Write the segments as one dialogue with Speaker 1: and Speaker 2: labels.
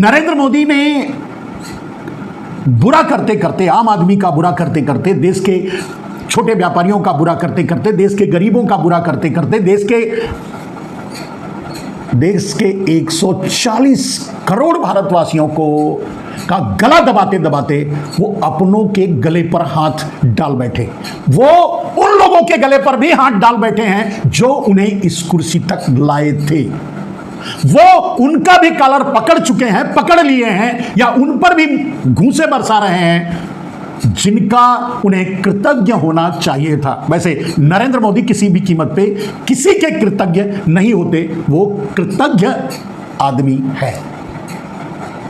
Speaker 1: नरेंद्र मोदी ने बुरा करते करते, आम आदमी का बुरा करते करते, देश के छोटे व्यापारियों का बुरा करते करते, देश के गरीबों का बुरा करते करते, देश के 140 करोड़ भारतवासियों को का गला दबाते दबाते वो अपनों के गले पर हाथ डाल बैठे। वो उन लोगों के गले पर भी हाथ डाल बैठे हैं जो उन्हें इस कुर्सी तक लाए थे। वो उनका भी कॉलर पकड़ चुके हैं, पकड़ लिए हैं, या उन पर भी घूंसे बरसा रहे हैं जिनका उन्हें कृतज्ञ होना चाहिए था। वैसे नरेंद्र मोदी किसी भी कीमत पे किसी के कृतज्ञ नहीं होते, वो कृतज्ञ आदमी है।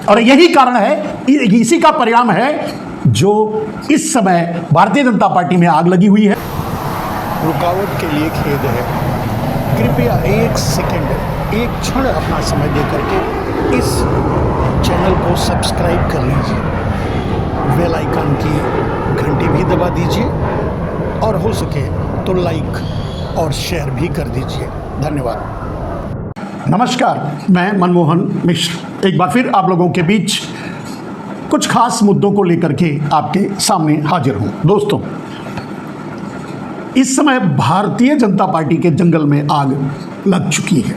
Speaker 1: और यही कारण है, इसी का परिणाम है जो इस समय भारतीय जनता पार्टी में आग लगी हुई है।
Speaker 2: रुकावट के लिए खेद है, कृपया एक सेकंड, एक क्षण अपना समय दे करके इस चैनल को सब्सक्राइब कर लीजिए, बेल आइकन की घंटी भी दबा दीजिए और हो सके तो लाइक और शेयर भी कर दीजिए। धन्यवाद।
Speaker 1: नमस्कार, मैं मनमोहन मिश्र एक बार फिर आप लोगों के बीच कुछ खास मुद्दों को लेकर के आपके सामने हाजिर हूं। दोस्तों, इस समय भारतीय जनता पार्टी के जंगल में आग लग चुकी है।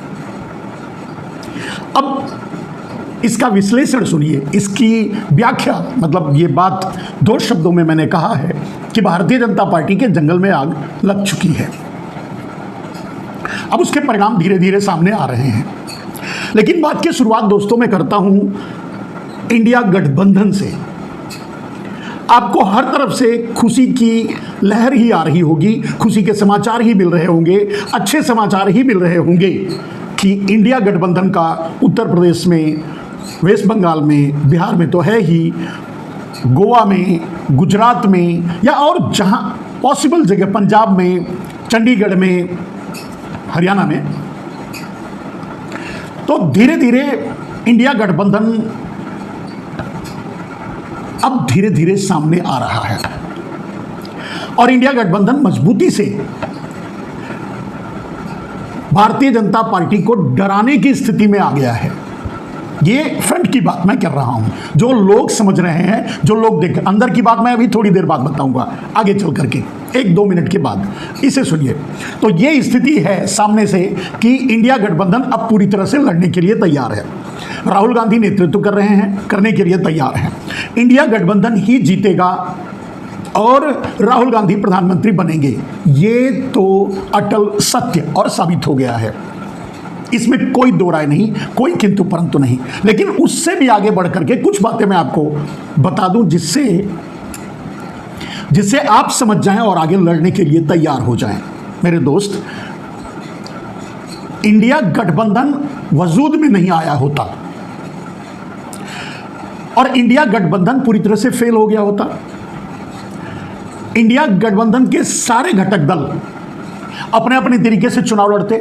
Speaker 1: अब इसका विश्लेषण सुनिए, इसकी व्याख्या, मतलब ये बात दो शब्दों में मैंने कहा है कि भारतीय जनता पार्टी के जंगल में आग लग चुकी है। अब उसके परिणाम धीरे धीरे सामने आ रहे हैं। लेकिन बात की शुरुआत दोस्तों मैं करता हूं इंडिया गठबंधन से। आपको हर तरफ से खुशी की लहर ही आ रही होगी, खुशी के समाचार ही मिल रहे होंगे, अच्छे समाचार ही मिल रहे होंगे कि इंडिया गठबंधन का उत्तर प्रदेश में, वेस्ट बंगाल में, बिहार में तो है ही, गोवा में, गुजरात में, या और जहां पॉसिबल जगह, पंजाब में, चंडीगढ़ में, हरियाणा में, तो धीरे धीरे इंडिया गठबंधन अब धीरे धीरे सामने आ रहा है और इंडिया गठबंधन मजबूती से भारतीय जनता पार्टी को डराने की स्थिति में आ गया है। ये फ्रंट की बात मैं कर रहा हूं, जो लोग समझ रहे हैं, जो लोग देख, अंदर की बात मैं अभी थोड़ी देर बाद बताऊंगा, आगे चल करके 1-2 मिनट के बाद। इसे सुनिए। तो ये स्थिति है सामने से कि इंडिया गठबंधन अब पूरी तरह से लड़ने के लिए तैयार है। राहुल गांधी नेतृत्व कर रहे हैं, करने के लिए तैयार हैं। इंडिया गठबंधन ही जीतेगा और राहुल गांधी प्रधानमंत्री बनेंगे, ये तो अटल सत्य और साबित हो गया है। इसमें कोई दो राय नहीं, कोई किंतु परंतु नहीं। लेकिन उससे भी आगे बढ़ करके कुछ बातें मैं आपको बता दूं जिससे आप समझ जाएं और आगे लड़ने के लिए तैयार हो जाएं। मेरे दोस्त, इंडिया गठबंधन वजूद में नहीं आया होता और इंडिया गठबंधन पूरी तरह से फेल हो गया होता। इंडिया गठबंधन के सारे घटक दल अपने अपने तरीके से चुनाव लड़ते।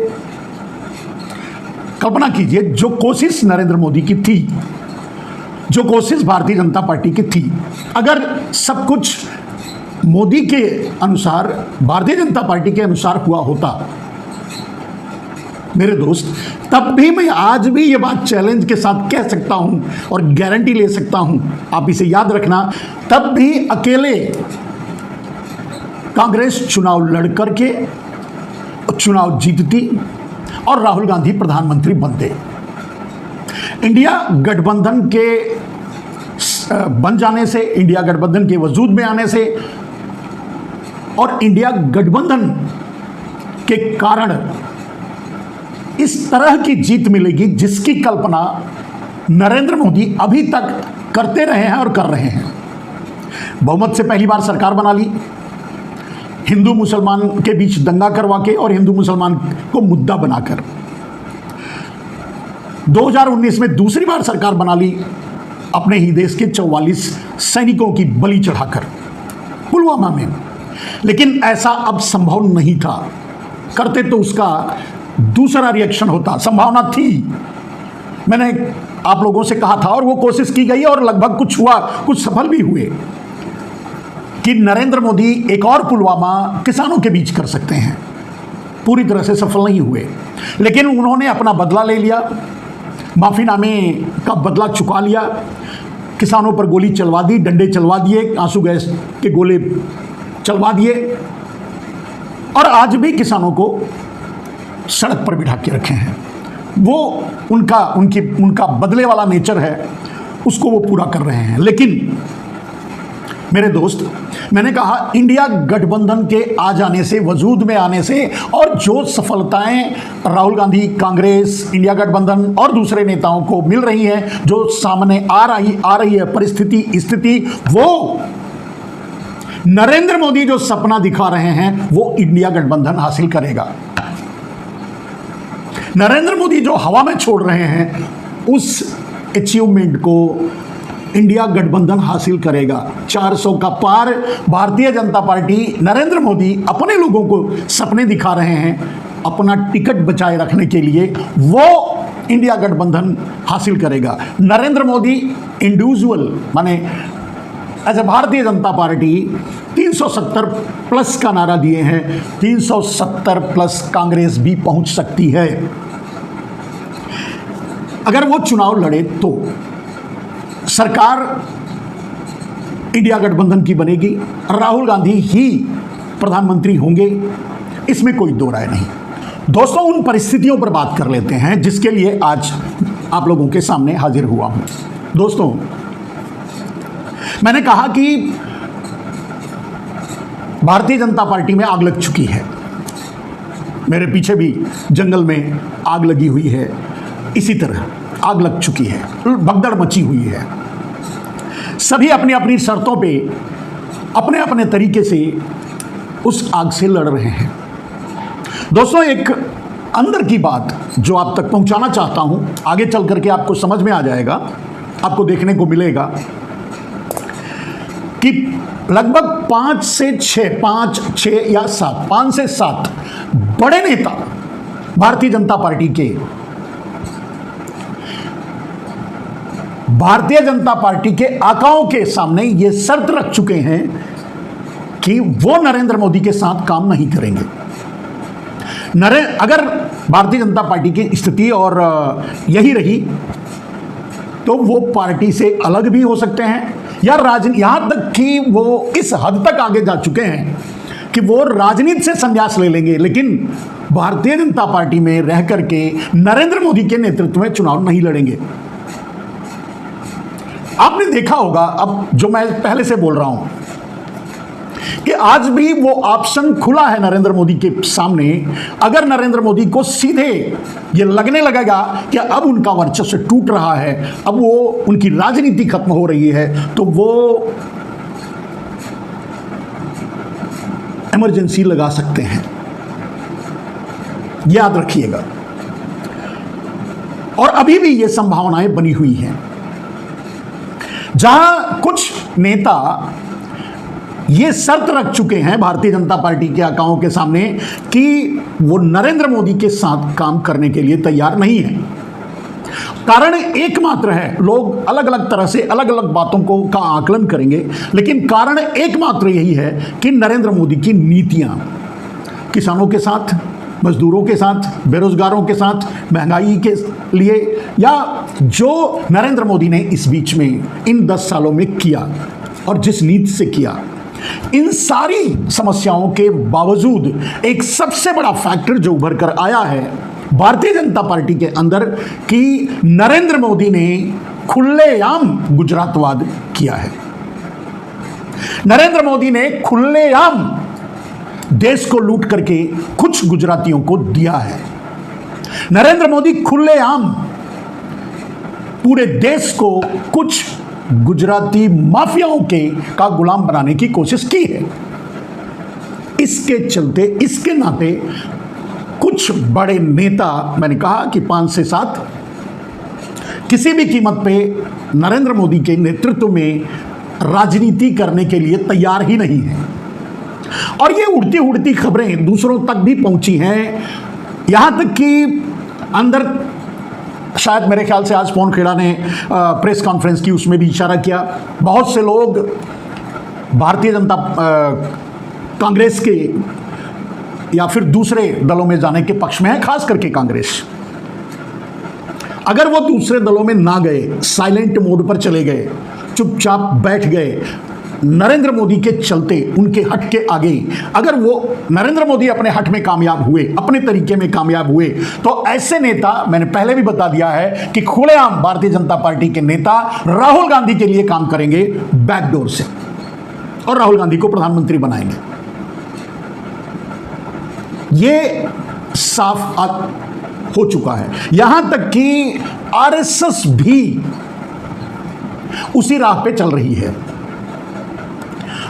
Speaker 1: कल्पना कीजिए, जो कोशिश नरेंद्र मोदी की थी, जो कोशिश भारतीय जनता पार्टी की थी, अगर सब कुछ मोदी के अनुसार, भारतीय जनता पार्टी के अनुसार हुआ होता, मेरे दोस्त, तब भी मैं आज भी ये बात चैलेंज के साथ कह सकता हूं और गारंटी ले सकता हूं, आप इसे याद रखना, तब भी अकेले कांग्रेस चुनाव लड़ करके चुनाव जीतती और राहुल गांधी प्रधानमंत्री बनते। इंडिया गठबंधन के बन जाने से, इंडिया गठबंधन के वजूद में आने से और इंडिया गठबंधन के कारण इस तरह की जीत मिलेगी जिसकी कल्पना नरेंद्र मोदी अभी तक करते रहे हैं और कर रहे हैं। बहुमत से पहली बार सरकार बना ली, हिंदू मुसलमान के बीच दंगा करवा के और हिंदू मुसलमान को मुद्दा बनाकर। 2019 में दूसरी बार सरकार बना ली, अपने ही देश के 44 सैनिकों की बलि चढ़ाकर पुलवामा में। लेकिन ऐसा अब संभव नहीं था, करते तो उसका दूसरा रिएक्शन होता, संभावना थी। मैंने आप लोगों से कहा था और वो कोशिश की गई और लगभग कुछ हुआ, कुछ सफल भी हुए कि नरेंद्र मोदी एक और पुलवामा किसानों के बीच कर सकते हैं। पूरी तरह से सफल नहीं हुए, लेकिन उन्होंने अपना बदला ले लिया। माफीनामे का बदला चुका लिया, किसानों पर गोली चलवा दी, डंडे चलवा दिए, आंसू गैस के गोले चलवा दिए, और आज भी किसानों को सड़क पर बिठा के रखे हैं। वो उनका बदले वाला नेचर है, उसको वो पूरा कर रहे हैं। लेकिन मेरे दोस्त, मैंने कहा इंडिया गठबंधन के आ जाने से, वजूद में आने से, और जो सफलताएं राहुल गांधी, कांग्रेस, इंडिया गठबंधन और दूसरे नेताओं को मिल रही हैं, जो सामने आ रही है परिस्थिति, स्थिति, वो नरेंद्र मोदी जो सपना दिखा रहे हैं वो इंडिया गठबंधन हासिल करेगा। नरेंद्र मोदी जो हवा में छोड़ रहे हैं उस अचीवमेंट को इंडिया गठबंधन हासिल करेगा। 400 का पार भारतीय जनता पार्टी, नरेंद्र मोदी अपने लोगों को सपने दिखा रहे हैं अपना टिकट बचाए रखने के लिए, वो इंडिया गठबंधन हासिल करेगा। नरेंद्र मोदी इंडिविजुअल माने as a Bharatiya Janata party 370 plus का नारा दिए हैं, 370 प्लस कांग्रेस भी पहुंच सकती है। अगर वो चुनाव लड़े तो सरकार इंडिया गठबंधन की बनेगी, राहुल गांधी ही प्रधानमंत्री होंगे, इसमें कोई दो राय नहीं। दोस्तों, उन परिस्थितियों पर बात कर लेते हैं जिसके लिए आज आप लोगों के सामने हाजिर हुआ हूं। दोस्तों, मैंने कहा कि भारतीय जनता पार्टी में आग लग चुकी है। मेरे पीछे भी जंगल में आग लगी हुई है, इसी तरह आग लग चुकी है, भगदड़ मची हुई है। सभी अपनी अपनी शर्तों पे अपने अपने तरीके से उस आग से लड़ रहे हैं। दोस्तों, एक अंदर की बात जो आप तक पहुंचाना चाहता हूं, आगे चल करके आपको समझ में आ जाएगा, आपको देखने को मिलेगा कि लगभग 5 से 7 बड़े नेता भारतीय जनता पार्टी के, भारतीय जनता पार्टी के आकाओं के सामने ये शर्त रख चुके हैं कि वो नरेंद्र मोदी के साथ काम नहीं करेंगे। अगर भारतीय जनता पार्टी की स्थिति और यही रही तो वो पार्टी से अलग भी हो सकते हैं, या यहां तक कि वो इस हद तक आगे जा चुके हैं कि वो राजनीति से संन्यास ले लेंगे, लेकिन भारतीय जनता पार्टी में रह करके नरेंद्र मोदी के नेतृत्व में चुनाव नहीं लड़ेंगे। आपने देखा होगा, अब जो मैं पहले से बोल रहा हूं कि आज भी वो ऑप्शन खुला है नरेंद्र मोदी के सामने। अगर नरेंद्र मोदी को सीधे ये लगने लगेगा कि अब उनका वर्चस्व टूट रहा है, अब वो उनकी राजनीति खत्म हो रही है, तो वो इमरजेंसी लगा सकते हैं, याद रखिएगा। और अभी भी ये संभावनाएं बनी हुई हैं, जहां कुछ नेता ये शर्त रख चुके हैं भारतीय जनता पार्टी के आकाओं के सामने कि वो नरेंद्र मोदी के साथ काम करने के लिए तैयार नहीं है। कारण एकमात्र है, लोग अलग अलग तरह से अलग अलग बातों का आकलन करेंगे, लेकिन कारण एकमात्र यही है कि नरेंद्र मोदी की नीतियां किसानों के साथ, मजदूरों के साथ, बेरोजगारों के साथ, महंगाई के लिए, या जो नरेंद्र मोदी ने इस बीच में इन 10 सालों में किया और जिस नीति से किया, इन सारी समस्याओं के बावजूद एक सबसे बड़ा फैक्टर जो उभर कर आया है भारतीय जनता पार्टी के अंदर कि नरेंद्र मोदी ने खुलेआम गुजरातवाद किया है। नरेंद्र मोदी ने खुलेआम देश को लूट करके कुछ गुजरातियों को दिया है। नरेंद्र मोदी खुलेआम पूरे देश को कुछ गुजराती माफियाओं का गुलाम बनाने की कोशिश की है। इसके चलते, इसके नाते कुछ बड़े नेता, मैंने कहा कि 5 से 7 किसी भी कीमत पे नरेंद्र मोदी के नेतृत्व में राजनीति करने के लिए तैयार ही नहीं है। और ये उड़ती उड़ती खबरें दूसरों तक भी पहुंची हैं, यहां तक कि अंदर शायद मेरे ख्याल से आज पवन खेड़ा ने प्रेस कॉन्फ्रेंस की, उसमें भी इशारा किया। बहुत से लोग भारतीय जनता कांग्रेस के या फिर दूसरे दलों में जाने के पक्ष में है, खास करके कांग्रेस। अगर वो दूसरे दलों में ना गए, साइलेंट मोड पर चले गए, चुपचाप बैठ गए, नरेंद्र मोदी के चलते उनके हट के आगे, अगर वो नरेंद्र मोदी अपने हट में कामयाब हुए, अपने तरीके में कामयाब हुए, तो ऐसे नेता, मैंने पहले भी बता दिया है कि खुलेआम भारतीय जनता पार्टी के नेता राहुल गांधी के लिए काम करेंगे बैकडोर से और राहुल गांधी को प्रधानमंत्री बनाएंगे। ये साफ हो चुका है। यहां तक कि आरएसएस भी उसी राह पे चल रही है।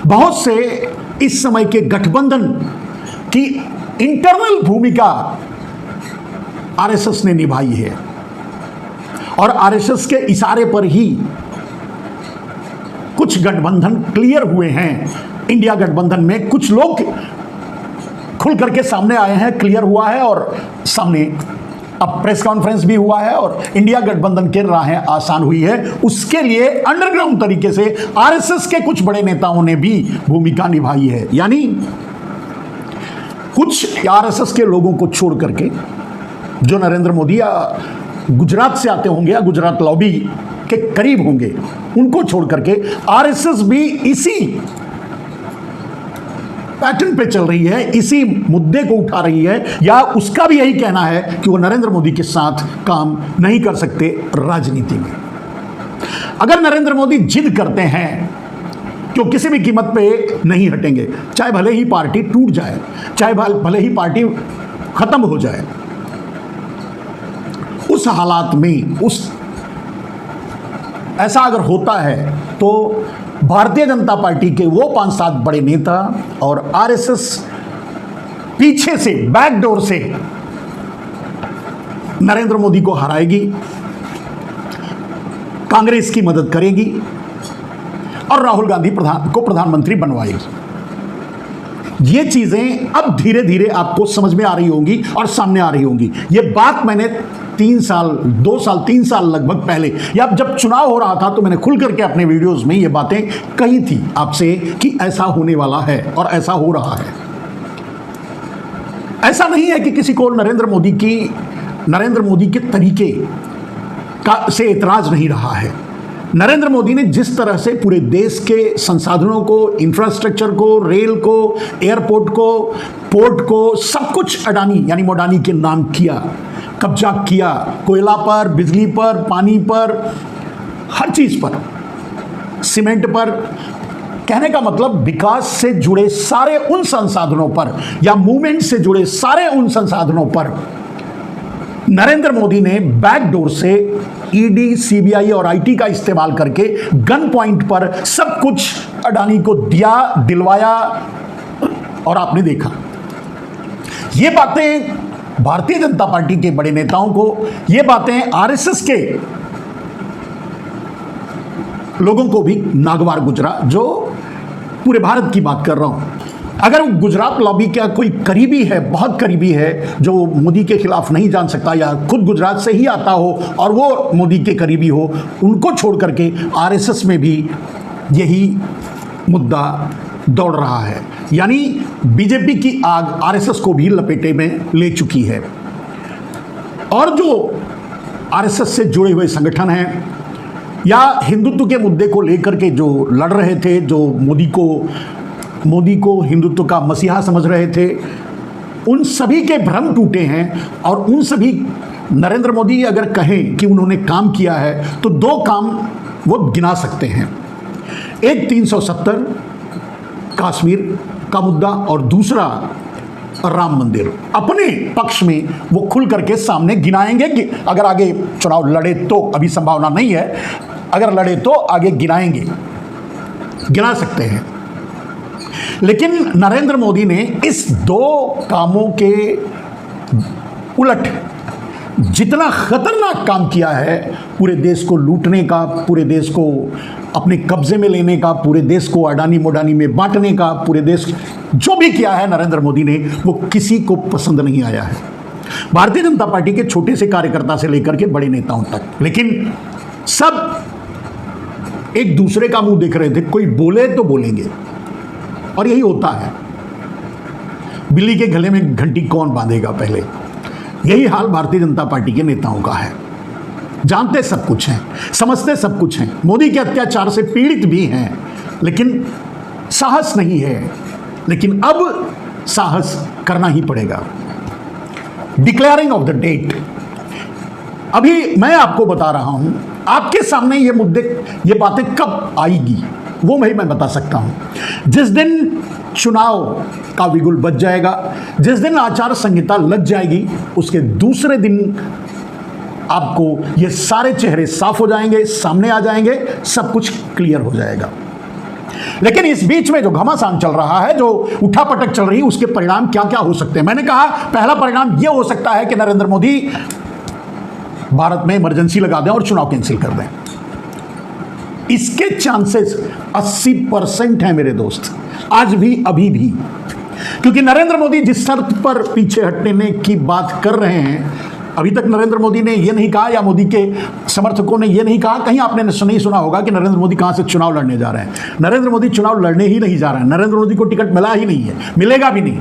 Speaker 1: बहुत से इस समय के गठबंधन की इंटरनल भूमिका आरएसएस ने निभाई है और आरएसएस के इशारे पर ही कुछ गठबंधन क्लियर हुए हैं। इंडिया गठबंधन में कुछ लोग खुल करके सामने आए हैं, क्लियर हुआ है और सामने अब प्रेस कॉन्फ्रेंस भी हुआ है और इंडिया गठबंधन के राहें आसान हुई है। उसके लिए अंडरग्राउंड तरीके से आरएसएस के कुछ बड़े नेताओं ने भी भूमिका निभाई है। यानी कुछ आरएसएस के लोगों को छोड़ करके जो नरेंद्र मोदी या गुजरात से आते होंगे या गुजरात लॉबी के करीब होंगे, उनको छोड़ करके आरएसएस भी इसी पैटर्न पे चल रही है, इसी मुद्दे को उठा रही है, या उसका भी यही कहना है कि वो नरेंद्र मोदी के साथ काम नहीं कर सकते राजनीति में। अगर नरेंद्र मोदी जिद करते हैं कि वो किसी भी कीमत पे नहीं हटेंगे, चाहे भले ही पार्टी टूट जाए, चाहे भले ही पार्टी खत्म हो जाए, उस हालात में ऐसा अगर होता है तो भारतीय जनता पार्टी के वो 5-7 बड़े नेता और आरएसएस पीछे से बैकडोर से नरेंद्र मोदी को हराएगी, कांग्रेस की मदद करेगी और राहुल गांधी को प्रधानमंत्री बनवाएगी। ये चीजें अब धीरे धीरे आपको समझ में आ रही होंगी और सामने आ रही होंगी। ये बात मैंने 3 साल 3 साल लगभग पहले, या जब चुनाव हो रहा था, तो मैंने खुल करके अपने वीडियोस में ये बातें कही थी आपसे कि ऐसा होने वाला है और ऐसा हो रहा है। ऐसा नहीं है कि किसी को नरेंद्र मोदी के तरीके से एतराज नहीं रहा है। नरेंद्र मोदी ने जिस तरह से पूरे देश के संसाधनों को, इंफ्रास्ट्रक्चर को, रेल को, एयरपोर्ट को, पोर्ट को, सब कुछ अडानी यानी मोडानी के नाम किया, कब्जा किया, कोयला पर, बिजली पर, पानी पर, हर चीज पर, सीमेंट पर, कहने का मतलब विकास से जुड़े सारे उन संसाधनों पर या मूवमेंट से जुड़े सारे उन संसाधनों पर नरेंद्र मोदी ने बैकडोर से ईडी, सीबीआई और आईटी का इस्तेमाल करके गन पॉइंट पर सब कुछ अडानी को दिलवाया और आपने देखा। ये बातें भारतीय जनता पार्टी के बड़े नेताओं को, ये बातें आरएसएस के लोगों को भी नागवार गुजरा, जो पूरे भारत की बात कर रहा हूं। अगर गुजरात लॉबी का कोई करीबी है, बहुत करीबी है, जो मोदी के खिलाफ नहीं जान सकता या खुद गुजरात से ही आता हो और वो मोदी के करीबी हो, उनको छोड़ करके आरएसएस में भी यही मुद्दा दौड़ रहा है। यानी बीजेपी की आग आरएसएस को भी लपेटे में ले चुकी है। और जो आरएसएस से जुड़े हुए संगठन हैं या हिंदुत्व के मुद्दे को लेकर के जो लड़ रहे थे, जो मोदी को हिंदुत्व का मसीहा समझ रहे थे, उन सभी के भ्रम टूटे हैं। और उन सभी, नरेंद्र मोदी अगर कहें कि उन्होंने काम किया है तो 2 काम वो गिना सकते हैं। एक 370 कश्मीर का मुद्दा और दूसरा राम मंदिर। अपने पक्ष में वो खुल करके सामने गिनाएंगे कि अगर आगे चुनाव लड़े तो, अभी संभावना नहीं है, अगर लड़े तो आगे गिना सकते हैं। लेकिन नरेंद्र मोदी ने इस 2 कामों के उलट जितना खतरनाक काम किया है, पूरे देश को लूटने का, पूरे देश को अपने कब्जे में लेने का, पूरे देश को अडानी मोडानी में बांटने का, पूरे देश जो भी किया है नरेंद्र मोदी ने, वो किसी को पसंद नहीं आया है, भारतीय जनता पार्टी के छोटे से कार्यकर्ता से लेकर के बड़े नेताओं तक। लेकिन सब एक दूसरे का मुंह देख रहे थे, कोई बोले तो बोलेंगे, और यही होता है। बिल्ली के गले में घंटी कौन बांधेगा पहले, यही हाल भारतीय जनता पार्टी के नेताओं का है। जानते सब कुछ हैं, समझते सब कुछ हैं, मोदी के अत्याचार से पीड़ित भी हैं, लेकिन साहस नहीं है। लेकिन अब साहस करना ही पड़ेगा। डिक्लेयरिंग ऑफ द डेट, अभी मैं आपको बता रहा हूं, आपके सामने ये मुद्दे, ये बातें कब आएगी वो मैं बता सकता हूं। जिस दिन चुनाव का बिगुल बज जाएगा, जिस दिन आचार संहिता लग जाएगी, उसके दूसरे दिन आपको ये सारे चेहरे साफ हो जाएंगे, सामने आ जाएंगे, सब कुछ क्लियर हो जाएगा। लेकिन इस बीच में जो घमासान चल रहा है, जो उठापटक चल रही है, उसके परिणाम क्या क्या हो सकते हैं। मैंने कहा पहला परिणाम यह हो सकता है कि नरेंद्र मोदी भारत में इमरजेंसी लगा दें और चुनाव कैंसिल कर दें। इसके चांसेस 80% हैं मेरे दोस्त, आज भी, अभी भी। क्योंकि नरेंद्र मोदी जिस शर्त पर पीछे हटने की बात कर रहे हैं, अभी तक नरेंद्र मोदी ने यह नहीं कहा, या मोदी के समर्थकों ने यह नहीं कहा, कहीं आपने नहीं सुना होगा कि नरेंद्र मोदी कहां से चुनाव लड़ने जा रहे हैं। नरेंद्र मोदी चुनाव लड़ने ही नहीं जा रहे हैं। नरेंद्र मोदी को टिकट मिला ही नहीं है, मिलेगा भी नहीं।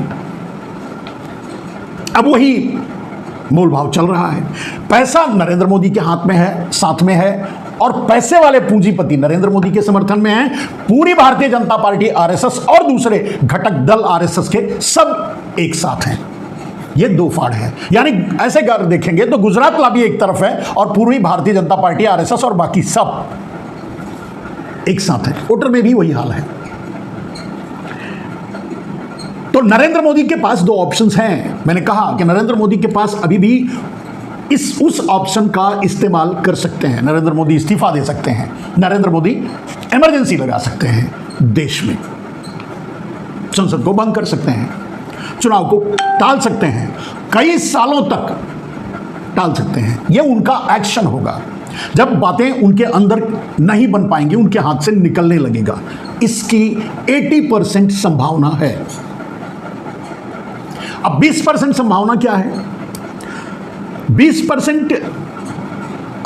Speaker 1: अब वही मोल भाव चल रहा है। पैसा नरेंद्र मोदी के हाथ में है, साथ में है, और पैसे वाले पूंजीपति नरेंद्र मोदी के समर्थन में हैं। पूरी भारतीय जनता पार्टी, आरएसएस और दूसरे घटक दल आरएसएस के सब एक साथ हैं। ये दो फाड़ है। यानी ऐसे अगर देखेंगे तो गुजरात लॉबी एक तरफ है और पूरी भारतीय जनता पार्टी, आरएसएस और बाकी सब एक साथ है। वोटर में भी वही हाल है। तो नरेंद्र मोदी के पास दो ऑप्शंस हैं। मैंने कहा कि नरेंद्र मोदी के पास अभी भी उस ऑप्शन का इस्तेमाल कर सकते हैं। नरेंद्र मोदी इस्तीफा दे सकते हैं, नरेंद्र मोदी इमरजेंसी लगा सकते हैं देश में, संसद को भंग कर सकते हैं, चुनाव को टाल सकते हैं, कई सालों तक टाल सकते हैं। यह उनका एक्शन होगा। जब बातें उनके अंदर नहीं बन पाएंगी, उनके हाथ से निकलने लगेगा। इसकी 80% संभावना है। अब 20% संभावना क्या है? 20%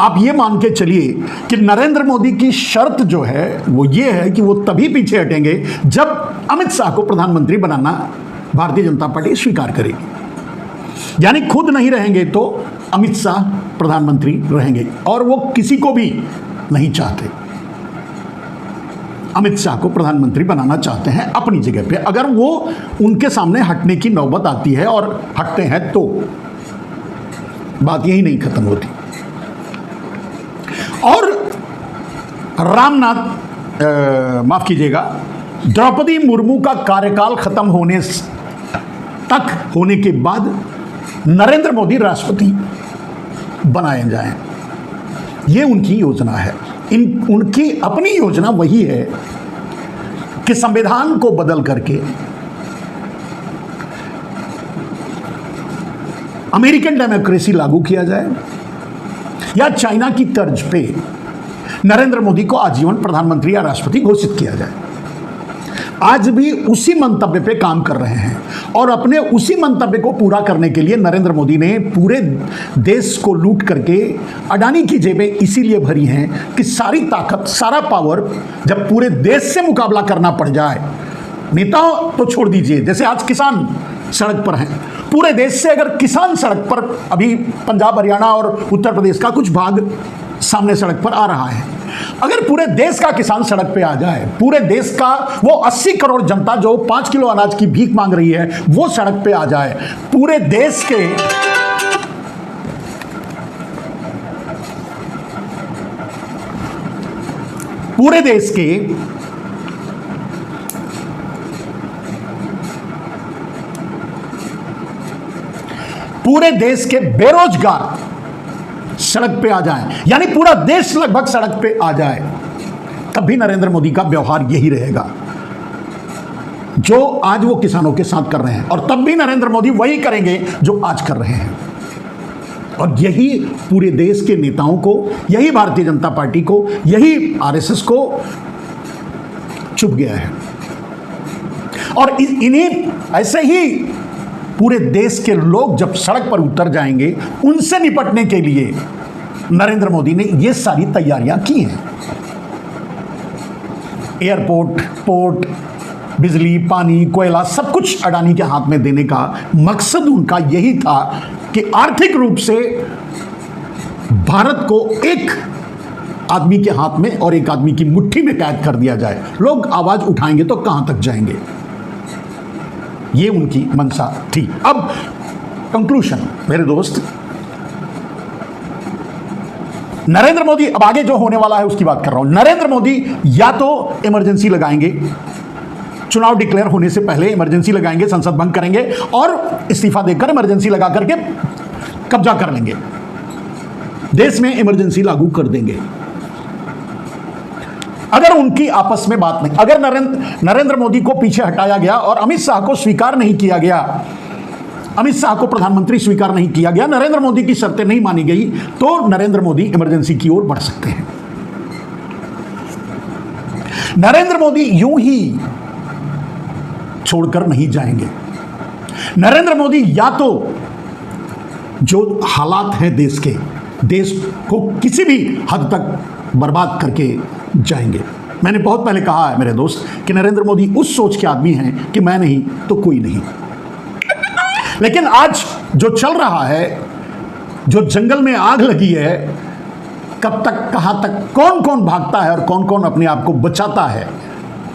Speaker 1: आप ये मान के चलिए कि नरेंद्र मोदी की शर्त जो है वो ये है कि वो तभी पीछे हटेंगे जब अमित शाह को प्रधानमंत्री बनाना भारतीय जनता पार्टी स्वीकार करेगी। यानी खुद नहीं रहेंगे तो अमित शाह प्रधानमंत्री रहेंगे, और वो किसी को भी नहीं चाहते। अमित शाह को प्रधानमंत्री बनाना चाहते हैं अपनी जगह पे। अगर वो उनके सामने हटने की नौबत आती है और हटते हैं तो बात यही नहीं खत्म होती। और माफ कीजिएगा, द्रौपदी मुर्मू का कार्यकाल खत्म होने के बाद नरेंद्र मोदी राष्ट्रपति बनाए जाएं, ये उनकी योजना है। उनकी अपनी योजना वही है कि संविधान को बदल करके अमेरिकन डेमोक्रेसी लागू किया जाए, या चाइना की तर्ज पे नरेंद्र मोदी को आजीवन प्रधानमंत्री या राष्ट्रपति घोषित किया जाए। आज भी उसी मंतव्य पे काम कर रहे हैं, और अपने उसी मंतव्य को पूरा करने के लिए नरेंद्र मोदी ने पूरे देश को लूट करके अडानी की जेबें इसीलिए भरी हैं कि सारी ताकत, सारा पावर जब पूरे देश से मुकाबला करना पड़ जाए, नेताओं तो छोड़ दीजिए, जैसे आज किसान सड़क पर हैं, पूरे देश से अगर किसान सड़क पर, अभी पंजाब, हरियाणा और उत्तर प्रदेश का कुछ भाग सामने सड़क पर आ रहा है, अगर पूरे देश का किसान सड़क पे आ जाए, पूरे देश का वो 80 करोड़ जनता जो 5 किलो अनाज की भीख मांग रही है वो सड़क पे आ जाए, पूरे देश के बेरोजगार सड़क पे आ जाए, यानी पूरा देश लगभग सड़क पे आ जाए, तब भी नरेंद्र मोदी का व्यवहार यही रहेगा जो आज वो किसानों के साथ कर रहे हैं, और तब भी नरेंद्र मोदी वही करेंगे जो आज कर रहे हैं। और यही पूरे देश के नेताओं को, यही भारतीय जनता पार्टी को, यही आरएसएस को चुभ गया है। और इन्हीं ऐसे ही पूरे देश के लोग जब सड़क पर उतर जाएंगे, उनसे निपटने के लिए नरेंद्र मोदी ने ये सारी तैयारियां की हैं। एयरपोर्ट, पोर्ट, बिजली, पानी, कोयला, सब कुछ अडानी के हाथ में देने का मकसद उनका यही था कि आर्थिक रूप से भारत को एक आदमी के हाथ में और एक आदमी की मुट्ठी में कैद कर दिया जाए, लोग आवाज उठाएंगे तो कहां तक जाएंगे? ये उनकी मंशा थी। अब कंक्लूजन मेरे दोस्त, नरेंद्र मोदी, अब आगे जो होने वाला है उसकी बात कर रहा हूं। नरेंद्र मोदी या तो इमरजेंसी लगाएंगे, चुनाव डिक्लेयर होने से पहले इमरजेंसी लगाएंगे, संसद भंग करेंगे और इस्तीफा देकर इमरजेंसी लगा करके कब्जा कर लेंगे, देश में इमरजेंसी लागू कर देंगे। अगर उनकी आपस में बात नहीं, अगर नरेंद्र मोदी को पीछे हटाया गया और अमित शाह को स्वीकार नहीं किया गया, अमित शाह को प्रधानमंत्री स्वीकार नहीं किया गया, नरेंद्र मोदी की शर्तें नहीं मानी गई, तो नरेंद्र मोदी इमरजेंसी की ओर बढ़ सकते हैं। नरेंद्र मोदी यूं ही छोड़कर नहीं जाएंगे। नरेंद्र मोदी या तो जो हालात हैं देश के, देश को किसी भी हद तक बर्बाद करके जाएंगे। मैंने बहुत पहले कहा है मेरे दोस्त कि नरेंद्र मोदी उस सोच के आदमी हैं कि मैं नहीं तो कोई नहीं। लेकिन आज जो चल रहा है, जो जंगल में आग लगी है, कब तक, कहां तक, कौन कौन भागता है और कौन कौन अपने आप को बचाता है,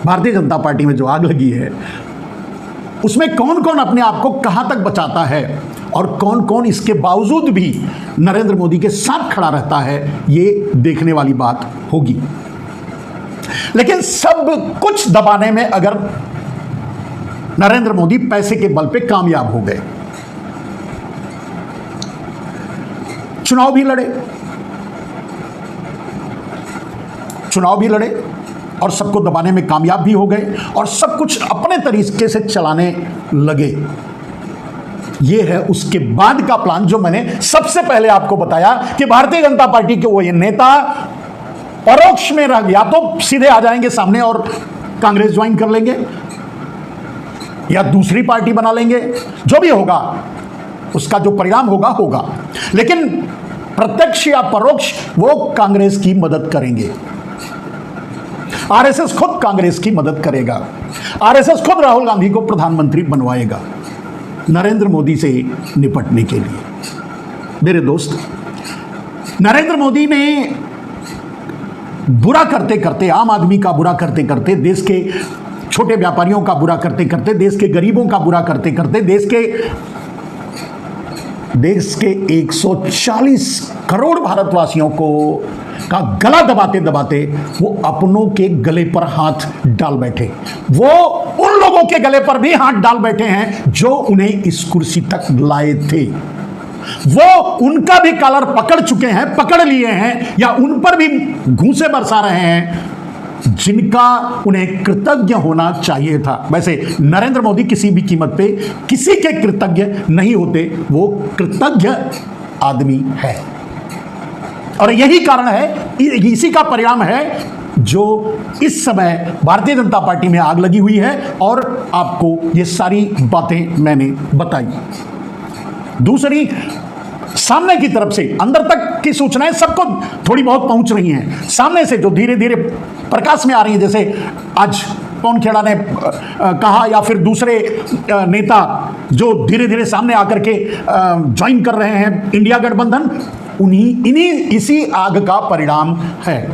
Speaker 1: भारतीय जनता पार्टी में जो आग लगी है उसमें कौन कौन अपने आप को कहां तक बचाता है और कौन कौन इसके बावजूद भी नरेंद्र मोदी के साथ खड़ा रहता है, ये देखने वाली बात होगी। लेकिन सब कुछ दबाने में अगर नरेंद्र मोदी पैसे के बल पे कामयाब हो गए, चुनाव भी लड़े और सबको दबाने में कामयाब भी हो गए और सब कुछ अपने तरीके से चलाने लगे। यह है उसके बाद का प्लान जो मैंने सबसे पहले आपको बताया कि भारतीय जनता पार्टी के वो ये नेता परोक्ष में रह गया, तो सीधे आ जाएंगे सामने और कांग्रेस ज्वाइन कर लेंगे या दूसरी पार्टी बना लेंगे, जो भी होगा उसका जो परिणाम होगा। लेकिन प्रत्यक्ष या परोक्ष वो कांग्रेस की मदद करेंगे। आरएसएस खुद कांग्रेस की मदद करेगा, आरएसएस खुद राहुल गांधी को प्रधानमंत्री बनवाएगा नरेंद्र मोदी से निपटने के लिए। मेरे दोस्त, नरेंद्र मोदी ने बुरा करते करते, आम आदमी का बुरा करते करते, देश के छोटे व्यापारियों का बुरा करते करते, देश के गरीबों का बुरा करते करते, देश के 140 करोड़ भारतवासियों का गला दबाते दबाते वो अपनों के गले पर हाथ डाल बैठे। वो उन लोगों के गले पर भी हाथ डाल बैठे हैं जो उन्हें इस कुर्सी तक लाए थे। वो उनका भी कॉलर पकड़ चुके हैं, पकड़ लिए हैं, या उन पर भी घूंसे बरसा रहे हैं जिनका उन्हें कृतज्ञ होना चाहिए था। वैसे नरेंद्र मोदी किसी भी कीमत पे किसी के कृतज्ञ नहीं होते, वो कृतज्ञ आदमी है और यही कारण है, इसी का परिणाम है जो इस समय भारतीय जनता पार्टी में आग लगी हुई है और आपको ये सारी बातें मैंने बताई। दूसरी, सामने की तरफ से अंदर तक की सूचनाएं सबको थोड़ी बहुत पहुंच रही हैं, सामने से जो धीरे धीरे प्रकाश में आ रही है, जैसे आज पवन खेड़ा ने कहा या फिर दूसरे नेता जो धीरे धीरे सामने आकर के ज्वाइन कर रहे हैं इंडिया गठबंधन, इसी आग का परिणाम है।